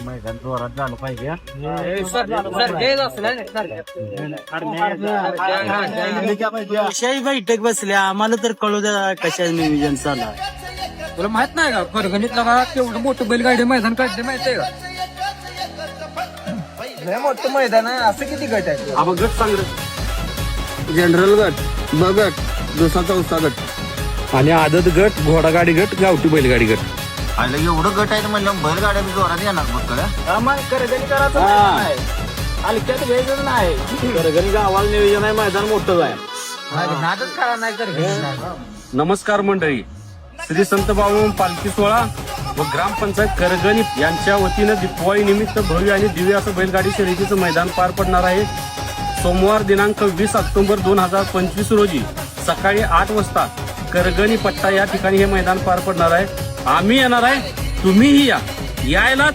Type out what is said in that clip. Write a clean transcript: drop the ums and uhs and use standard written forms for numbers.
मैदान जोरात झालं पाहिजे हा. कशाही बैठक बसल्या आम्हाला तर कळू द्या कशा नियोजन चालू आहे. तुला माहित नाही का परगणीतला का केवढं मोठं बैलगाडी मैदान काढते माहितीये का? लय मोठं मैदान आहे. असं किती गट आहे? आपण गट सांग जनरल गट ब गट दुसरा चौथा गट आणि आदत गट घोडागाडी गट गावठी बैलगाडी गट. आलं एवढं गट आहे म्हणलं बैलगाड्या बी जोरात येणार बघ हलक्यात घ्यायचं नाही गावाला नियोजन आहे मैदान मोठं आहे. नादच करा नाही तर नमस्कार मंडळी. श्री संत बाबू पालखी सोहळा व ग्रामपंचायत करगणी यांच्या वतीनं दिवाळी निमित्त भव्य आणि दिव्य असं बैलगाडी शर्यतीचं मैदान पार पडणार आहे. सोमवार दिनांक 20 ऑक्टोबर 2025 रोजी सकाळी 8 वाजता करगणी पट्टा या ठिकाणी हे मैदान पार पडणार आहे. आम्ही येणार आहे, तुम्हीही या. यायलाच